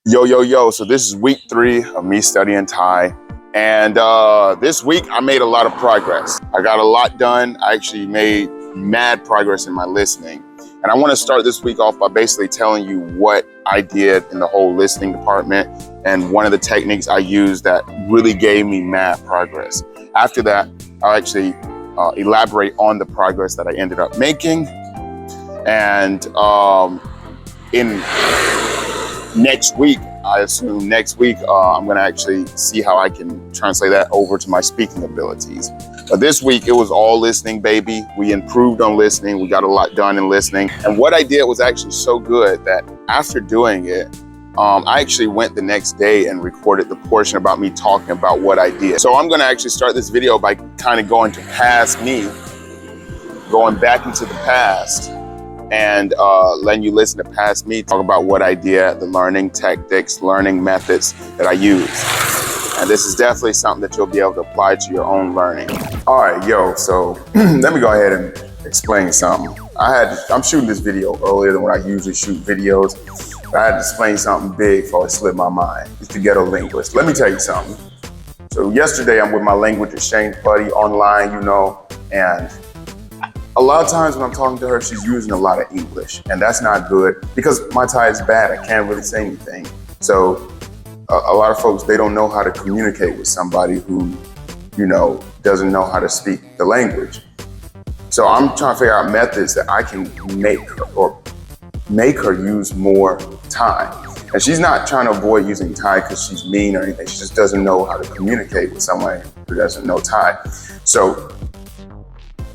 Yo. So this is week 3 of me studying Thai. And this week I made a lot of progress. I got a lot done. I actually made mad progress in my listening. And I want to start this week off by basically telling you what I did in the whole listening department and one of the techniques I used that really gave me mad progress. After that, I'll actually elaborate on the progress that I ended up making. And in next week, I assume next week, I'm gonna actually see how I can translate that over to my speaking abilities. But this week, it was all listening, baby. We improved on listening. We got a lot done in listening. And what I did was actually so good that after doing it, I actually went the next day and recorded the portion about me talking about what I did. So I'm gonna actually start this video by kind of going to past me, going back into the past, and letting you listen to past me talk about what I did, the learning tactics, learning methods that I use. And this is definitely something that you'll be able to apply to your own learning. All right, so let me go ahead and explain something. I'm shooting this video earlier than when I usually shoot videos. But I had to explain something big before it slipped my mind. It's the Ghetto Linguist. Let me tell you something. So yesterday I'm with my language exchange buddy online, and a lot of times when I'm talking to her, she's using a lot of English, and that's not good because my Thai is bad. I can't really say anything. So a lot of folks, they don't know how to communicate with somebody who, doesn't know how to speak the language. So I'm trying to figure out methods that I can make her use more Thai. And she's not trying to avoid using Thai because she's mean or anything. She just doesn't know how to communicate with someone who doesn't know Thai. So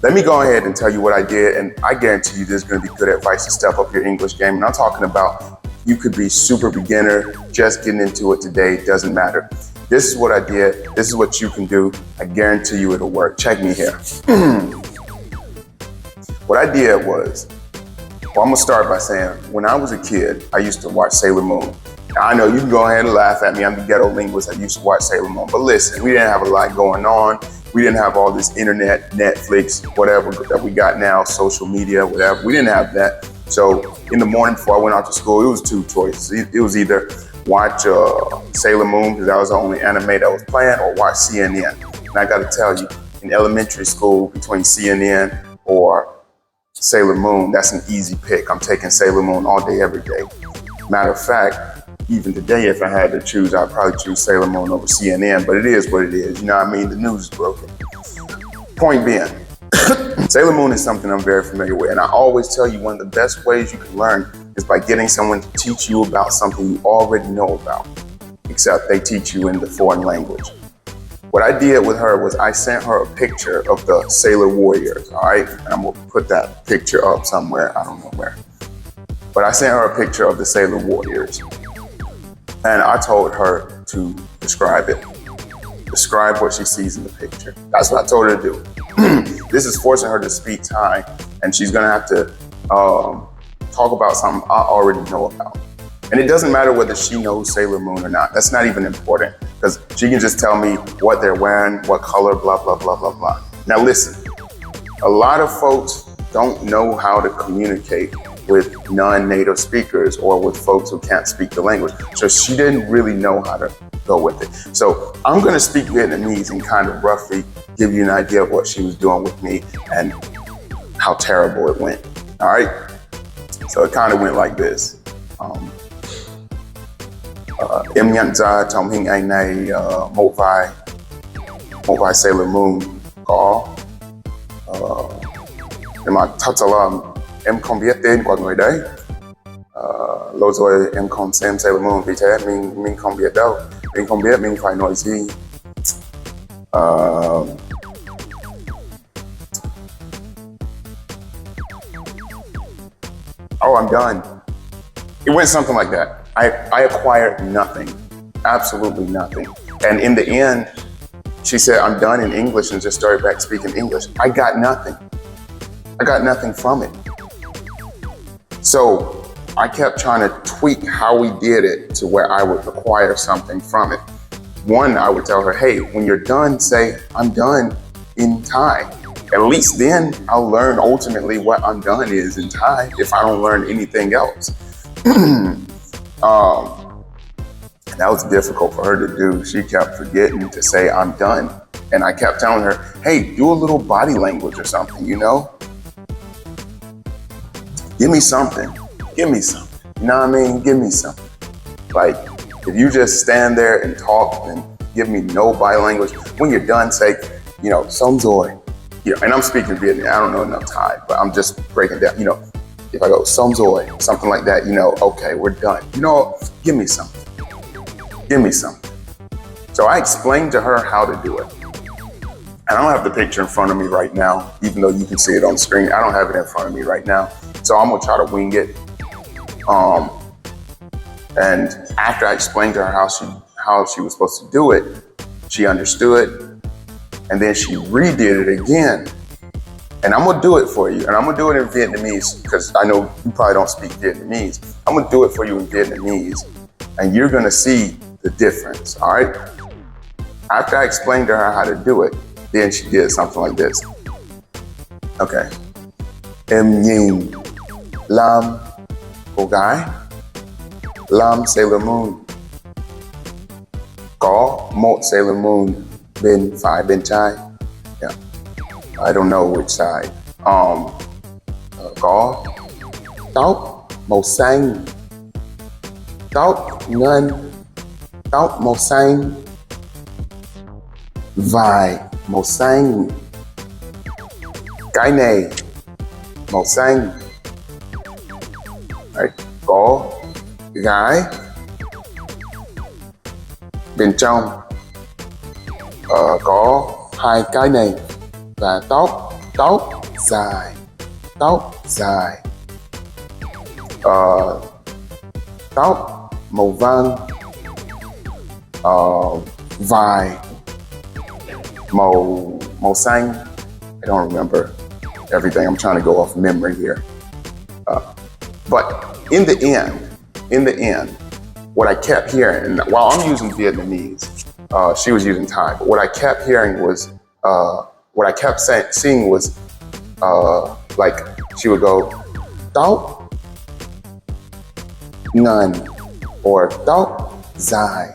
let me go ahead and tell you what I did, and I guarantee you this is going to be good advice to step up your English game. And I'm talking about you could be super beginner, just getting into it today, doesn't matter. This is what I did. This is what you can do. I guarantee you it'll work. Check me here. What I did was, I'm going to start by saying, when I was a kid, I used to watch Sailor Moon. Now, I know you can go ahead and laugh at me. I'm the Ghetto Linguist. I used to watch Sailor Moon. But listen, we didn't have a lot going on. We didn't have all this internet, Netflix, whatever that we got now, social media, whatever. We didn't have that. So in the morning before I went out to school, it was two choices. It was either watch Sailor Moon, because that was the only anime that was playing, or watch CNN. And I got to tell you, in elementary school, between CNN or Sailor Moon, that's an easy pick. I'm taking Sailor Moon all day, every day. Matter of fact, even today, if I had to choose, I'd probably choose Sailor Moon over CNN, but it is what it is. You know what I mean? The news is broken. Point being, Sailor Moon is something I'm very familiar with, and I always tell you one of the best ways you can learn is by getting someone to teach you about something you already know about, except they teach you in the foreign language. What I did with her was I sent her a picture of the Sailor Warriors, all right? And I'm gonna put that picture up somewhere, I don't know where. But I sent her a picture of the Sailor Warriors. And I told her to describe it. Describe what she sees in the picture. That's what I told her to do. This is forcing her to speak Thai, and she's gonna have to talk about something I already know about. And it doesn't matter whether she knows Sailor Moon or not. That's not even important, because she can just tell me what they're wearing, what color, blah, blah, blah, blah, blah. Now listen, a lot of folks don't know how to communicate with non-native speakers or with folks who can't speak the language. So she didn't really know how to go with it. So I'm gonna speak Vietnamese and kind of roughly give you an idea of what she was doing with me and how terrible it went, all right? So it kind of went like this. Em nhận ra trong hình ảnh này một vài Sailor Moon có nhưng mà thật sự là em không biết tên của người đấy. Lâu rồi em không xem Sailor Moon, vì thế mình không biết đâu. Mình không biết mình phải nói gì. Oh, I'm done. It went something like that. I acquired nothing, absolutely nothing. And in the end, she said, I'm done in English, and just started back speaking English. I got nothing. I got nothing from it. So I kept trying to tweak how we did it to where I would acquire something from it. One, I would tell her, hey, when you're done, say, I'm done in Thai. At least then I'll learn ultimately what I'm done is in Thai if I don't learn anything else. That was difficult for her to do. She kept forgetting to say, I'm done. And I kept telling her, hey, do a little body language or something, you know? Give me something. Give me something. You know what I mean? Give me something. Like, if you just stand there and talk and give me no body language, when you're done, say, you know, some joy. You know, and I'm speaking Vietnamese. I don't know enough Thai, but I'm just breaking down, you know, if I go, some joy, something like that, you know, okay, we're done. You know, give me something. Give me something. So I explained to her how to do it. And I don't have the picture in front of me right now, even though you can see it on the screen. I don't have it in front of me right now. So I'm gonna try to wing it. And after I explained to her how she was supposed to do it, she understood. And then she redid it again. And I'm gonna do it for you. And I'm gonna do it in Vietnamese, because I know you probably don't speak Vietnamese. I'm gonna do it for you in Vietnamese. And you're gonna see the difference, all right? After I explained to her how to do it, then she did something like this. Okay. Em nhìn Lam cô gái. Lam Sailor Moon. Có một Sailor Moon bên phải bên trái. Yeah. I don't know which side. Có tóc màu xanh. Tóc ngân. Tóc màu xanh. Vải màu xanh. Cái này màu xanh. Đấy. Có gái bên trong, có hai cái này và tóc dài, tóc màu vàng, vải màu xanh. I don't remember everything. I'm trying to go off memory here. But in the end, what I kept hearing, and while I'm using Vietnamese, she was using Thai, but what I kept hearing was, what I kept seeing was, like she would go, tóc ngắn, or tóc dài.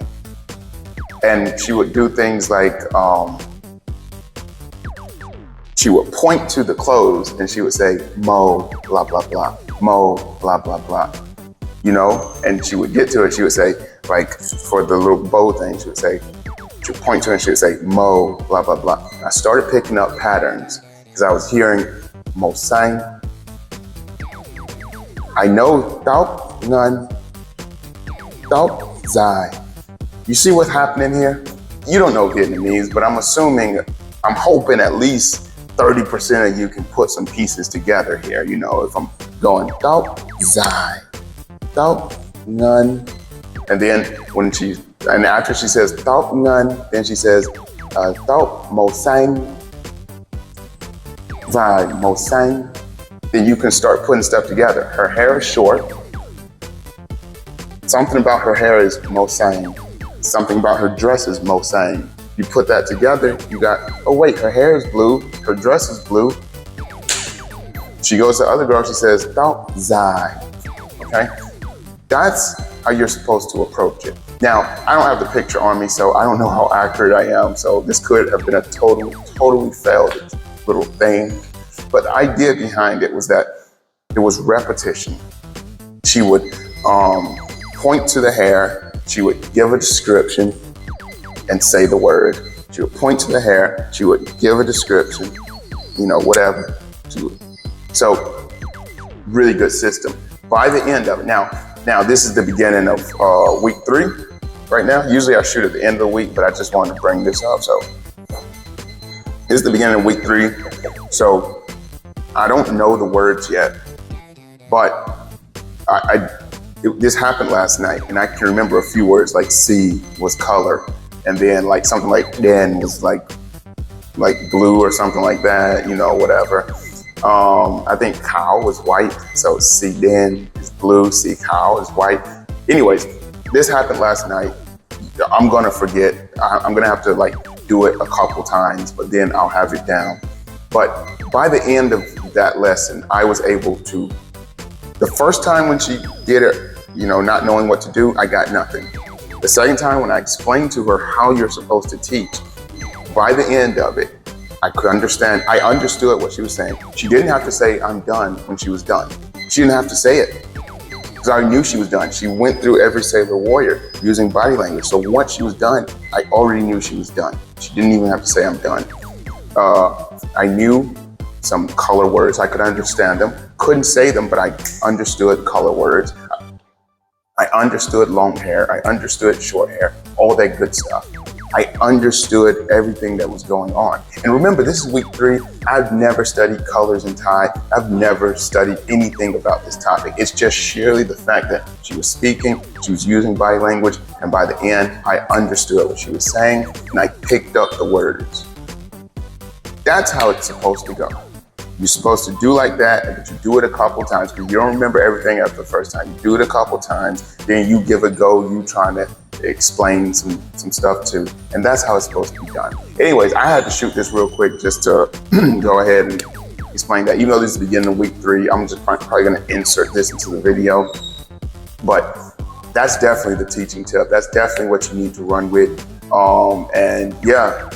And she would do things like, she would point to the clothes and she would say, mo, blah, blah, blah, mo, blah, blah, blah. You know, and she would get to it, she would say, like, for the little bow thing, she would point to it and she would say, mo, blah, blah, blah. And I started picking up patterns because I was hearing mo sang. I know tóc ngắn, tóc dài. You see what's happening here? You don't know Vietnamese, but I'm hoping at least 30% of you can put some pieces together here. You know, if I'm going tóc dài, tóc ngắn, and then and after she says tóc ngắn, then she says tóc màu xanh, vải màu xanh. Then you can start putting stuff together. Her hair is short. Something about her hair is màu xanh. Something about her dress is màu xanh. You put that together, you got, oh wait, her hair is blue, her dress is blue. She goes to the other girl, she says, tóc dài. Okay? That's how you're supposed to approach it. Now, I don't have the picture on me, so I don't know how accurate I am. So this could have been a totally failed little thing. But the idea behind it was that it was repetition. She would point to the hair, she would give a description and say the word. She would point to the hair, she would give a description, you know, whatever. So, really good system. By the end of it, now this is the beginning of week 3 right now. Usually I shoot at the end of the week, but I just wanted to bring this up. So, this is the beginning of week 3. So, I don't know the words yet, but this happened last night, and I can remember a few words, like C was color, and then like something like den was like blue or something like that, you know, whatever. I think cow was white, so C den is blue, C cow is white. Anyways, this happened last night. I'm gonna forget. I'm gonna have to like do it a couple times, but then I'll have it down. But by the end of that lesson, I was able to, the first time when she did it, you know, not knowing what to do, I got nothing. The second time when I explained to her how you're supposed to teach, by the end of it, I could understand, I understood what she was saying. She didn't have to say, I'm done, when she was done. She didn't have to say it, because I knew she was done. She went through every Sailor Warrior using body language. So once she was done, I already knew she was done. She didn't even have to say, I'm done. I knew some color words, I could understand them. Couldn't say them, but I understood color words. I understood long hair, I understood short hair, all that good stuff. I understood everything that was going on. And remember, this is week 3. I've never studied colors in Thai. I've never studied anything about this topic. It's just sheerly the fact that she was speaking, she was using body language, and by the end, I understood what she was saying, and I picked up the words. That's how it's supposed to go. You're supposed to do like that, but you do it a couple times, because you don't remember everything after the first time. You do it a couple times, then you give a go, you trying to explain some stuff too. And that's how it's supposed to be done. Anyways, I had to shoot this real quick just to go ahead and explain that. Even though this is the beginning of week 3, I'm just probably gonna insert this into the video. But that's definitely the teaching tip. That's definitely what you need to run with. And yeah.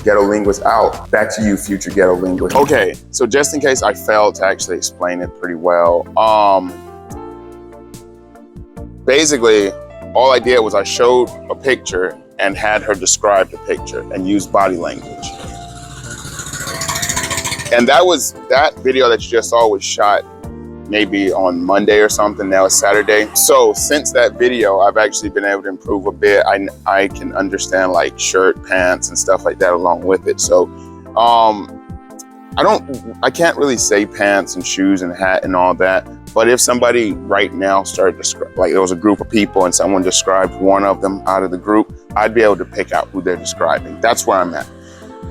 Ghetto Linguist out. Back to you, future Ghetto Linguist. Okay, so just in case I failed to actually explain it pretty well, basically, all I did was I showed a picture and had her describe the picture and use body language. And that video that you just saw was shot maybe on Monday or something. Now it's Saturday. So since that video, I've actually been able to improve a bit. I can understand like shirt, pants, and stuff like that along with it. So I can't really say pants and shoes and hat and all that. But if somebody right now started like there was a group of people and someone described one of them out of the group, I'd be able to pick out who they're describing. That's where I'm at.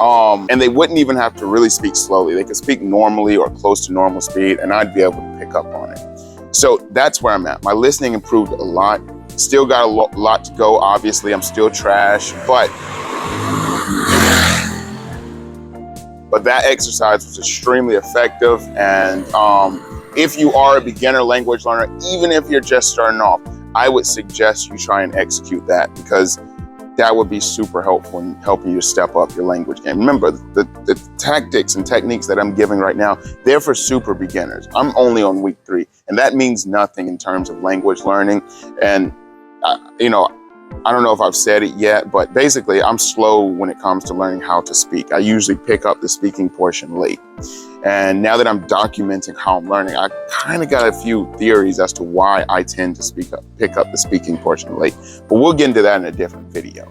And they wouldn't even have to really speak slowly. They could speak normally or close to normal speed, and I'd be able to pick up on it. So that's where I'm at. My listening improved a lot. Still got a lot to go. Obviously, I'm still trash, but that exercise was extremely effective. And if you are a beginner language learner, even if you're just starting off, I would suggest you try and execute that, because that would be super helpful in helping you step up your language game. Remember, the tactics and techniques that I'm giving right now, they're for super beginners. I'm only on week 3, and that means nothing in terms of language learning. And, I don't know if I've said it yet, but basically I'm slow when it comes to learning how to speak. I usually pick up the speaking portion late. And now that I'm documenting how I'm learning, I kind of got a few theories as to why I tend to pick up the speaking portion late. But we'll get into that in a different video.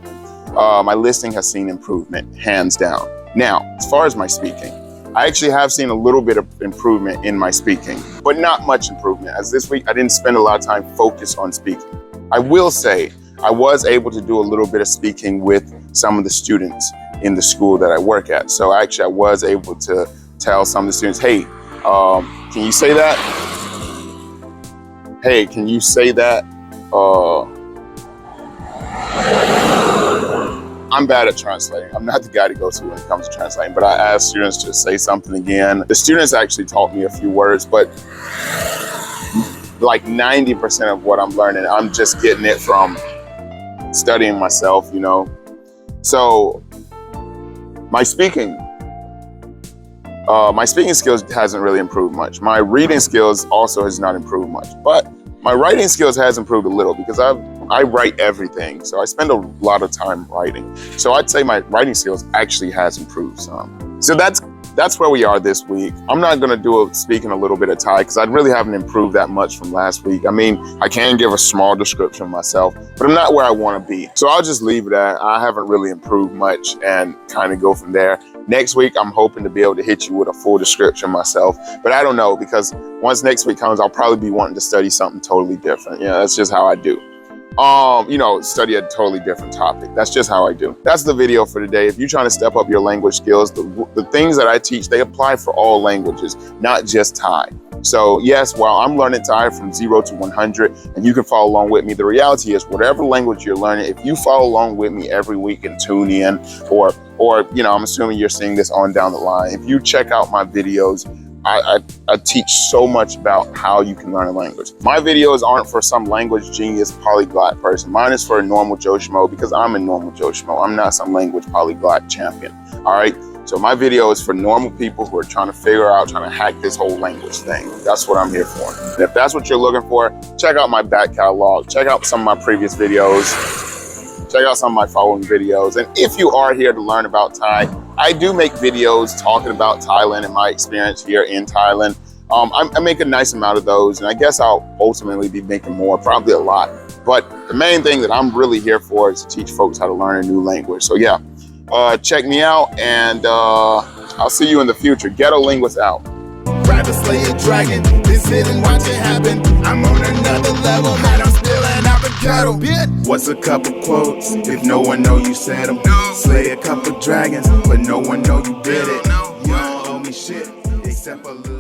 My listening has seen improvement, hands down. Now, as far as my speaking, I actually have seen a little bit of improvement in my speaking, but not much improvement, as this week I didn't spend a lot of time focused on speaking. I will say, I was able to do a little bit of speaking with some of the students in the school that I work at. So actually I was able to tell some of the students, hey, can you say that? Hey, can you say that? I'm bad at translating. I'm not the guy to go to when it comes to translating, but I asked students to say something again. The students actually taught me a few words, but like 90% of what I'm learning, I'm just getting it from studying myself, So my speaking skills hasn't really improved much. My reading skills also has not improved much, but my writing skills has improved a little, because I write everything. So I spend a lot of time writing. So I'd say my writing skills actually has improved some. So that's where we are this week. I'm not gonna do speaking a little bit of Thai, because I really haven't improved that much from last week. I mean, I can give a small description of myself, but I'm not where I wanna be. So I'll just leave it at, I haven't really improved much, and kind of go from there. Next week, I'm hoping to be able to hit you with a full description myself, but I don't know, because once next week comes, I'll probably be wanting to study something totally different. That's just how I do. Study a totally different topic. That's just how I do. That's the video for today. If you're trying to step up your language skills, the things that I teach, they apply for all languages, not just Thai. So yes, while I'm learning Thai from 0 to 100, and you can follow along with me, the reality is whatever language you're learning, if you follow along with me every week and tune in, or I'm assuming you're seeing this on down the line, if you check out my videos I teach so much about how you can learn a language. My videos aren't for some language genius polyglot person. Mine is for a normal Joe Schmo because I'm a normal Joe Schmo. I'm not some language polyglot champion, all right? So my video is for normal people who are trying to figure out, trying to hack this whole language thing. That's what I'm here for. And if that's what you're looking for, check out my back catalog. Check out some of my previous videos. Check out some of my following videos. And if you are here to learn about Thai, I do make videos talking about Thailand and my experience here in Thailand. I make a nice amount of those, and I guess I'll ultimately be making more, probably a lot. But the main thing that I'm really here for is to teach folks how to learn a new language. So yeah, check me out, and I'll see you in the future. Ghetto Linguist out. Rather slay a dragon than sit and watch it happen. I'm on another level, man, I'm spilling out the ghetto. What's a couple quotes if no one know you said them? Slay a couple dragons, but no one know you did it. You don't owe me shit except a little